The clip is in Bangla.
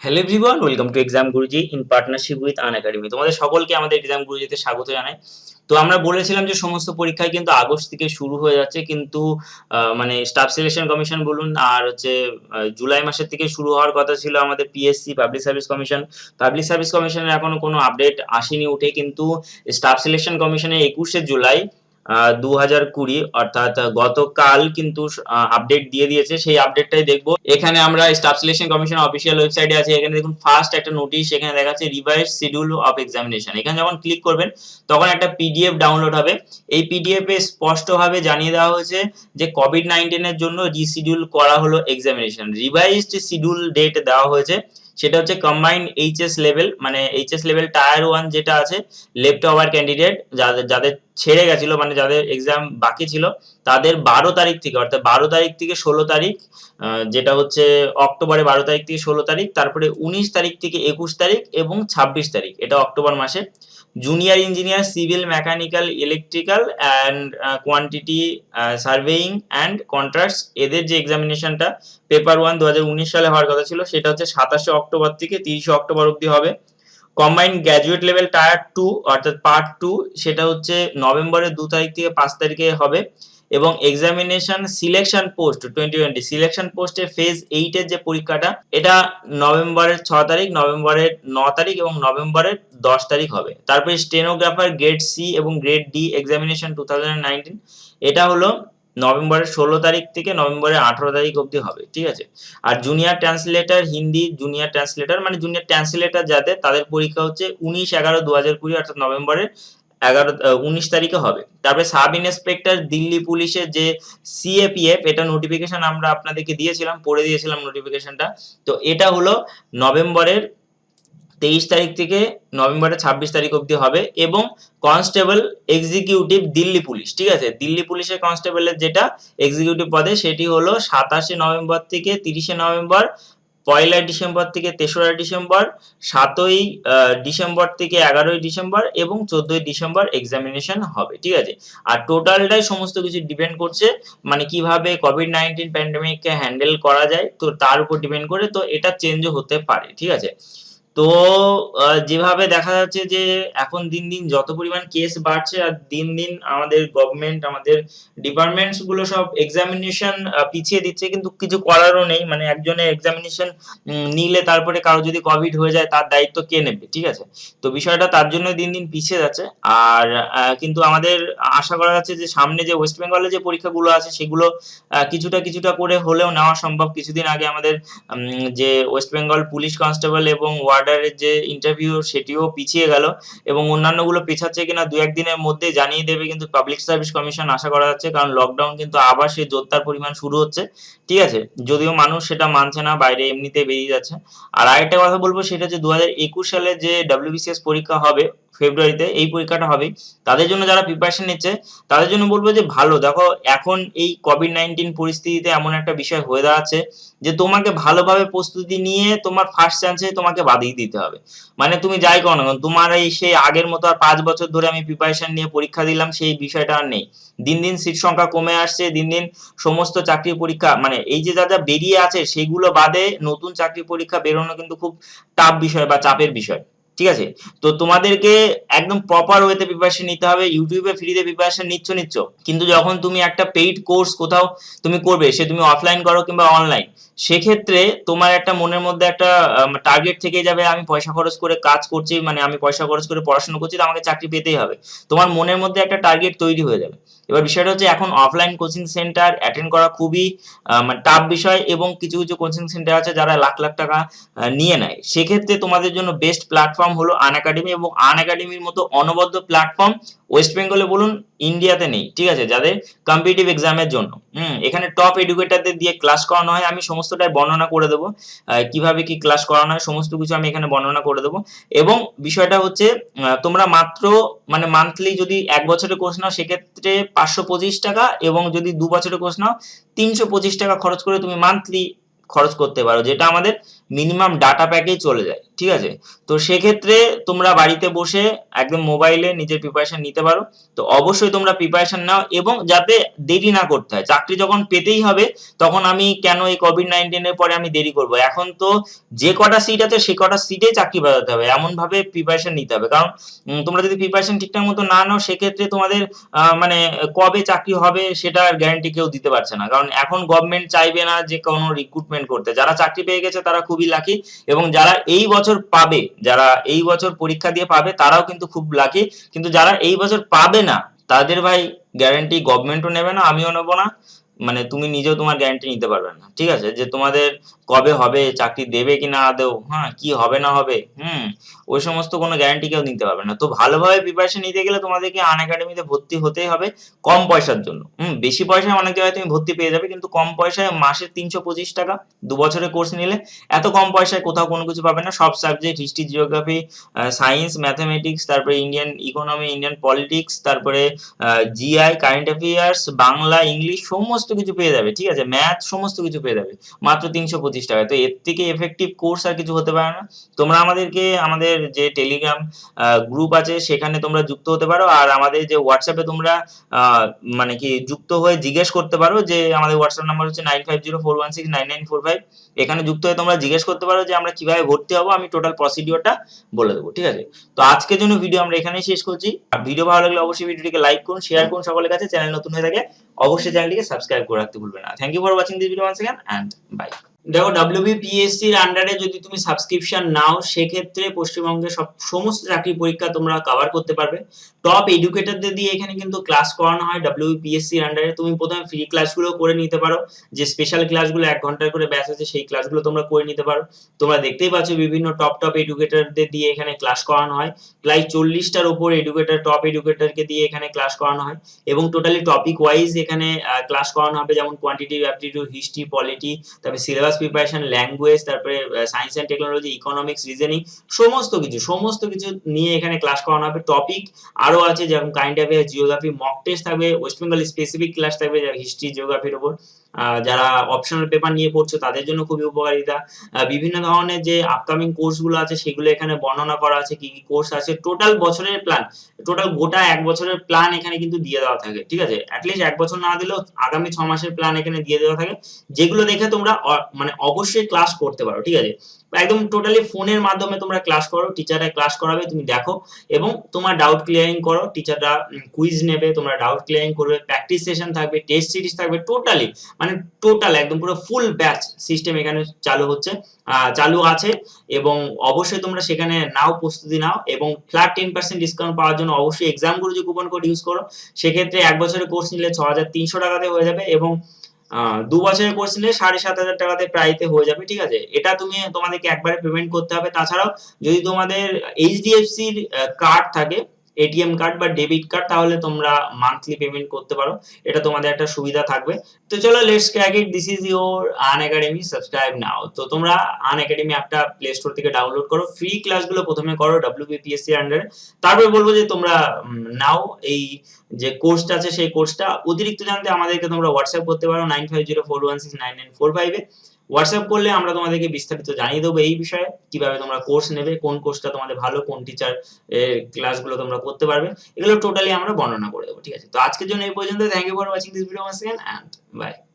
Hello everyone, welcome to exam Guruji in partnership with Unacademy. তোমাদের সকলকে আমাদের এক্সাম গুরুজিতে স্বাগত জানাই। তো আমরা বলেছিলাম যে সমস্ত পরীক্ষায় কিন্তু আগস্ট থেকে শুরু হয়ে যাচ্ছে, কিন্তু মানে স্টাফ সিলেকশন কমিশন বলুন আর হচ্ছে জুলাই মাসের থেকে শুরু হওয়ার কথা ছিল আমাদের PSC public service commission. Public service কমিশনের এখনো কোনো আপডেট আসেনি উঠে, কিন্তু স্টাফ সিলেকশন কমিশনের 21শে জুলাই 2020 অর্থাৎ গতকাল কিন্তু আপডেট দিয়ে দিয়েছে। সেই আপডেটটাই দেখবো। এখানে আমরা স্টাফ সিলেকশন কমিশন অফিসিয়াল ওয়েবসাইটে আছে। এখানে দেখুন ফার্স্ট একটা নোটিশ এখানে দেখাচ্ছে রিভাইজ শিডিউল অফ এক্সামিনেশন। এখানে যখন ক্লিক করবেন তখন একটা পিডিএফ ডাউনলোড হবে। এই পিডিএফ এ স্পষ্টভাবে জানিয়ে দেওয়া হয়েছে যে কোভিড-19 এর জন্য রিশিডিউল করা হলো এক্সামিনেশন। রিভাইজড শিডিউল ডেট দেওয়া হয়েছে, সেটা হচ্ছে কম্বাইন্ড এইচএস লেভেল, মানে এইচএস লেভেল টায়ার 1 যেটা আছে, লেফট ওভার ক্যান্ডিডেট যাদের যাদের ছেড়ে গেছিল, মানে যাদের এক্সাম বাকি ছিল, তাদের 12 তারিখ থেকে, অর্থাৎ 12 তারিখ থেকে 16 তারিখ, যেটা হচ্ছে অক্টোবরে 12 তারিখ থেকে 16 তারিখ, তারপরে 19 তারিখ থেকে 21 তারিখ এবং 26 তারিখ, এটা অক্টোবর মাসে। Junior engineer civil mechanical electrical and quantity surveying and contracts, এদের যে এক্সামিনেশনটা পেপার 1 2019 সালে হওয়ার কথা ছিল, সেটা হচ্ছে 27শে অক্টোবর থেকে 30শে অক্টোবর অবধি হবে। কম্বাইন্ড গ্র্যাজুয়েট লেভেল টায়ার 2 অর্থাৎ পার্ট 2, সেটা হচ্ছে নভেম্বরের 2 তারিখ থেকে 5 তারিখে হবে। এবং এক্সামিনেশন সিলেকশন পোস্ট 2020 সিলেকশন পোস্টের ফেজ 8 এর যে পরীক্ষাটা, এটা নভেম্বরের 6 তারিখ, নভেম্বরের 9 তারিখ এবং নভেম্বরের 10 তারিখ হবে। তারপরে স্টেনোগ্রাফার গ্রেড সি এবং গ্রেড ডি এক্সামিনেশন 2019, এটা হলো নভেম্বরের 16 তারিখ থেকে নভেম্বরের 18 তারিখ অবধি হবে, ঠিক আছে। আর junior translator Hindi, junior translator মানে জুনিয়র ট্রান্সলেটর যাদের, তাদের পরীক্ষা হচ্ছে 19/11/2020 অর্থাৎ নভেম্বরের 19 তারিখে হবে। তারপরে সাব ইন্সপেক্টর দিল্লি পুলিশের যে সিএপিএফ, এটা নোটিফিকেশন আমরা আপনাদেরকে দিয়েছিলাম, পড়ে দিয়েছিলাম নোটিফিকেশনটা। তো এটা হলো নভেম্বরের 23 তারিখ থেকে নভেম্বরের 26 তারিখ অবধি হবে। এবং কনস্টেবল এক্সিকিউটিভ দিল্লি পুলিশ, ঠিক আছে, দিল্লি পুলিশের কনস্টেবলের যেটা এক্সিকিউটিভ পদে, সেটি হলো 27শে নভেম্বর থেকে 30শে নভেম্বর, 1লা ডিসেম্বর থেকে 3রা ডিসেম্বর, 7ই ডিসেম্বর থেকে 11ই ডিসেম্বর এবং 14ই ডিসেম্বর এক্সামিনেশন হবে, ঠিক আছে। আর টোটালটাই সমস্ত কিছু ডিপেন্ড করছে মানে কিভাবে কোভিড-19 প্যান্ডেমিককে হ্যান্ডেল করা যায়, তো তার উপর ডিপেন্ড করে, তো এটা চেঞ্জও হতে পারে, ঠিক আছে। তো যেভাবে দেখা যাচ্ছে যে এখন দিন দিন যত পরিমাণ কেস বাড়ছে, আর দিন দিন আমাদের গভর্নমেন্ট, আমাদের ডিপার্টমেন্টস গুলো সব এক্সামিনেশন পিছিয়ে দিচ্ছে, কিন্তু কিছু করারও নেই। মানে একজনের এক্সামিনেশন নিলে তারপরে কারো যদি কোভিড হয়ে যায়, তার দায়িত্ব কে নেবে, ঠিক আছে। তো বিষয়টা তার জন্য দিন দিন পিছিয়ে যাচ্ছে। আর কিন্তু আমাদের আশা করা যাচ্ছে যে সামনে যে ওয়েস্ট বেঙ্গলে যে পরীক্ষাগুলো আছে, সেগুলো কিছুটা কিছুটা করে হলেও নেওয়া সম্ভব। কিছুদিন আগে আমাদের যে ওয়েস্ট বেঙ্গল পুলিশ কনস্টেবল এবং ওয়ার্ডারের যে ইন্টারভিউ, সেটিও পিছিয়ে গেল, এবং অন্যান্যগুলো পেছাচ্ছে কিনা 2-1 দিনের মধ্যে জানিয়ে দেবে কিন্তু পাবলিক সার্ভিস কমিশন, আশা করা যাচ্ছে। কারণ লকডাউন কিন্তু আবার সেই জোরদার পরিমাণ শুরু হচ্ছে, ঠিক আছে। যদিও মানুষ সেটা মানছে না, বাইরে এমনিতে বেরিয়ে যাচ্ছে। আর আরেকটা কথা বলবো, সেটা হচ্ছে 2021 সালে যে ডাব্লিউবিসিএস পরীক্ষা হবে ফেব্রুয়ারিতে, এই পরীক্ষাটা হবে, তাদের জন্য যারা প্রিপারেশন নিচ্ছে তাদের জন্য বলবো যে ভালো দেখো, এখন এই কোভিড-19 পরিস্থিতিতে এমন একটা বিষয় হয়ে দাঁড়াচ্ছে যে তোমাকে ভালোভাবে প্রস্তুতি নিয়ে তোমার ফার্স্ট চান্সে তোমাকে বাদিয়ে দিতে হবে। মানে তুমি যাই করো না কেন, তোমার এই সেই আগের মতো আর 5 বছর ধরে আমি প্রিপারেশন নিয়ে পরীক্ষা দিলাম, সেই বিষয়টা আর নেই। দিন দিন সিট সংখ্যা কমে আসছে, দিন দিন সমস্ত চাকরি পরীক্ষা, মানে এই যে যা যা বেরিয়ে আছে সেগুলো বাদে নতুন চাকরি পরীক্ষা বেরোনো কিন্তু খুব টাফ বিষয় বা চাপের বিষয়, ঠিক আছে। তো তোমাদেরকে একদম প্রপার ওয়েতে প্রিপারেশন নিতে হবে। ইউটিউবে ফ্রিতে প্রিপারেশন নিচ্ছ, কিন্তু যখন তুমি একটা পেইড কোর্স কোথাও তুমি করবে, সে তুমি অফলাইন করো কিংবা অনলাইন, সেক্ষেত্রে তোমার একটা মনের মধ্যে একটা টার্গেট থেকে যাবে, আমি পয়সা খরচ করে কাজ করছি, মানে আমি পয়সা খরচ করে পড়াশোনা করছি, তো আমাকে চাকরি পেতেই হবে। তোমার মনের মধ্যে একটা টার্গেট তৈরি হয়ে যাবে। এবার বিষয়টা হচ্ছে এখন অফলাইন কোচিং সেন্টার অ্যাটেন্ড করা খুবই টাফ বিষয়, এবং কিছু কিছু কোচিং সেন্টার আছে যারা লাখ লাখ টাকা নিয়ে নেয়। সেক্ষেত্রে তোমাদের জন্য বেস্ট প্ল্যাটফর্ম হলো আনএকাডেমি, এবং আনএকাডেমির মতো অনবদ্য প্ল্যাটফর্ম ওয়েস্ট বেঙ্গলে বলুন ইন্ডিয়াতে নেই, ঠিক আছে, যাদের কম্পিটিটিভ এক্সামের জন্য। এখানে টপ এডুকেটরদের দিয়ে ক্লাস করানো হয়, আমি সমস্তটাই বর্ণনা করে দেবো, কিভাবে কি ক্লাস করানো হয় সমস্ত কিছু আমি এখানে বর্ণনা করে দেবো। এবং বিষয়টা হচ্ছে তোমরা মাত্র মানে মান্থলি যদি 1 বছরের কোর্স নাও, সেক্ষেত্রে 525 টাকা, এবং যদি 2 বছরের কোর্স নাও 325 টাকা খরচ করে তুমি মান্থলি খরচ করতে পারো, যেটা আমাদের মিনিমাম ডাটা প্যাকেই চলে যায়, ঠিক আছে। তো সেক্ষেত্রে তোমরা বাড়িতে বসে একদম মোবাইলে নিজের প্রিপারেশন নিতে পারো। তো অবশ্যই তোমরা প্রিপারেশন নাও, এবং যাতে দেরি না করতে হয়। চাকরি যখন পেতেই হবে, তখন আমি কেন এই কোভিড-19 এর পরে আমি দেরি করব? এখন তো যে কটা সিট আছে সে কটা সিটেই চাকরি বাজাতে হবে, এমন ভাবে প্রিপারেশন নিতে হবে। কারণ তোমরা যদি প্রিপারেশন ঠিকঠাক মতো না নাও, সেক্ষেত্রে তোমাদের মানে কবে চাকরি হবে সেটার গ্যারান্টি কেউ দিতে পারছে না। কারণ এখন গভর্নমেন্ট চাইবে না যে কোনো রিক্রুটমেন্ট করতে। যারা চাকরি পেয়ে গেছে তারা খুবই লাকি, এবং যারা এই বছর পাবে, যারা এই বছর পরীক্ষা দিয়ে পাবে, তারাও কিন্তু খুব লাকি। কিন্তু যারা এই বছর পাবে না, তাদের ভাই গ্যারান্টি গভর্নমেন্টও নেবে না, আমিও নেবো না। মানে তুমি নিজেও তোমার গ্যারান্টি নিতে পারবে না, ঠিক আছে, যে তোমাদের কবে হবে, চাকরি দেবে কি না আদৌ, হ্যাঁ, কি হবে না হবে, ওই সমস্ত কোনো গ্যারান্টি কেউ নিতে পারবে না। তো ভালোভাবে প্রিপারেশন নিতে গেলে তোমাদেরকে আনএকাডেমিতে ভর্তি হতেই হবে, কম পয়সার জন্য। বেশি পয়সায় অনেক জায়গায় তুমি ভর্তি পেয়ে যাবে, কিন্তু কম পয়সায় মাসে 325 টাকা, 2 বছরের কোর্স নিলে এত কম পয়সায় কোথাও কোনো কিছু পাবে না। সব subject, history, geography, science, mathematics, তারপরে ইন্ডিয়ান ইকোনমি, ইন্ডিয়ান পলিটিক্স, তারপরে GI, current affairs, Bangla, English, সমস্ত কিছু পেয়ে যাবে, ঠিক আছে, ম্যাথ, সমস্ত কিছু পেয়ে যাবে মাত্র 325 টাকায়। তো এর থেকে এফেক্টিভ কোর্স আর কিছু হতে পারে না। তোমরা আমাদেরকে, আমাদের যে টেলিগ্রাম গ্রুপ আছে সেখানে তোমরা যুক্ত হতে পারো, আর আমাদের যে হোয়াটসঅ্যাপে তোমরা মানে কি যুক্ত হয়ে জিজ্ঞেস করতে পারো, যে আমাদের হোয়াটসঅ্যাপ নাম্বার হচ্ছে 9504169945। এখানে যুক্ত হয়ে তোমরা জিজ্ঞেস করতে পারো যে আমরা কিভাবে ভর্তি হবো, আমি টোটাল প্রসিডিওরটা বলে দেবো, ঠিক আছে। তো আজকের জন্য ভিডিও আমরা এখানেই শেষ করছি। আর ভিডিও ভালো লাগলে অবশ্যই ভিডিওটিকে লাইক করুন, শেয়ার করুন সকলের কাছে। চ্যানেল নতুন হয়ে থাকে অবশ্যই চ্যানেলটিকে সাবস্ক্রাইব করে রাখতে ভুলবেন না। Thank you for watching this video once again and bye. দেখো, WBPSC-র আন্ডারে যদি তুমি সাবস্ক্রিপশন নাও, সেক্ষেত্রে পশ্চিমবঙ্গের সমস্ত চাকরি পরীক্ষা তোমরা কভার করতে পারবে। টপ এডুকেটরদের দিয়ে এখানে কিন্তু ক্লাস করানো হয় WBPSC-র আন্ডারে। তুমি প্রথমে ফ্রি ক্লাসগুলো করে নিতে পারো, যে স্পেশাল ক্লাসগুলো 1 ঘন্টার করে ব্যাচ আছে, সেই ক্লাসগুলো তোমরা করে নিতে পারো। তোমরা দেখতেই পাচ্ছ বিভিন্ন টপ এডুকেটরদের দিয়ে এখানে ক্লাস করানো হয়। প্রায় 40টার উপর এডুকেটর, টপ এডুকেটরকে দিয়ে এখানে ক্লাস করানো হয়, এবং টোটালি টপিক ওয়াইজ এখানে ক্লাস করানো হবে, যেমন কোয়ান্টিটিভ অ্যাপটিটিউড, হিস্ট্রি, পলিটি, তারপরে সিলেবাস প্রিপারেশন, ল্যাঙ্গুয়েজ, তারপরে science and technology, economics, reasoning, সমস্ত কিছু নিয়ে এখানে ক্লাস করানো হবে। টপিক আরো আছে, যেমন current affairs, geography, mock test থাকবে, ওয়েস্ট বেঙ্গল স্পেসিফিক ক্লাস থাকবে, হিস্ট্রি, জিওগ্রাফির উপর। যারা অপশনাল পেপার নিয়ে পড়ছো তাদের জন্য খুবই উপকারিতা। বিভিন্ন ধরনের যে আপকামিং কোর্সগুলো আছে সেগুলো এখানে বর্ণনা করা আছে, কি কি কোর্স আছে, টোটাল বছরের প্ল্যান, টোটাল গোটা 1 বছরের প্ল্যান এখানে কিন্তু দিয়ে দেওয়া থাকে, ঠিক আছে। অ্যাটলিস্ট 1 বছর না দিলেও আগামী 6 মাসের প্ল্যান এখানে দিয়ে দেওয়া থাকে, যেগুলো দেখে তোমরা মানে অবশ্যই ক্লাস করতে পারো, ঠিক আছে। একদম টোটালি ফোনের মাধ্যমে তোমরা ক্লাস করো, টিচাররা ক্লাস করাবে, তুমি দেখো এবং তোমার ডাউট ক্লিয়ারিং করো। টিচাররা কুইজ নেবে, তোমরা ডাউট ক্লিয়ারিং করবে, প্র্যাকটিস সেশন থাকবে, টেস্ট সিরিজ থাকবে, মানে টোটাল একদম পুরো ফুল ব্যাচ সিস্টেম এখানে চালু আছে। এবং অবশ্যই তোমরা সেখানে প্রস্তুতি নাও, এবং ফ্ল্যাট 10% ডিসকাউন্ট পাওয়ার জন্য অবশ্যই এক্সাম গুরুজি কুপন কোড ইউজ করো। সেক্ষেত্রে 1 বছরের কোর্স নিলে 6300 টাকাতে হয়ে যাবে, এবং 2 বছরের কোর্স নিলে 7500 টাকাতে প্রাইতে হয়ে যাবে, ঠিক আছে। এটা তোমাদেরকে একবারে পেমেন্ট করতে হবে। তাছাড়াও যদি তোমাদের এইচডিএফসির কার্ড থাকে, এটিএম কার্ড বা ডেবিট কার্ড, তাহলে তোমরা মান্থলি পেমেন্ট করতে পারো, এটা তোমাদের একটা সুবিধা থাকবে। তো চলো, let's crack it, this is your Unacademy, subscribe now. তো তোমরা আনএকাডেমি অ্যাপটা প্লে স্টোর থেকে ডাউনলোড করো, ফ্রি ক্লাসগুলো প্রথমে করো WBPSC এর আন্ডারে, তারপরে বলবো যে তোমরা নাও এই যে কোর্সটা আছে সেই কোর্সটা। অতিরিক্ত জানতে আমাদেরকে তোমরা হোয়াটসঅ্যাপ করতে পারো 9504169945 এ। হোয়াটসঅ্যাপ করলে আমরা তোমাদেরকে বিস্তারিত জানিয়ে দেবো এই বিষয়ে, কিভাবে তোমরা কোর্স নেবে, কোন কোর্সটা তোমাদের ভালো, কোন টিচার ক্লাসগুলো তোমরা করতে পারবে, এগুলো টোটালি আমরা বর্ণনা করে দেবো, ঠিক আছে। তো আজকের জন্য এই পর্যন্ত। Thank you for watching this video once again and bye.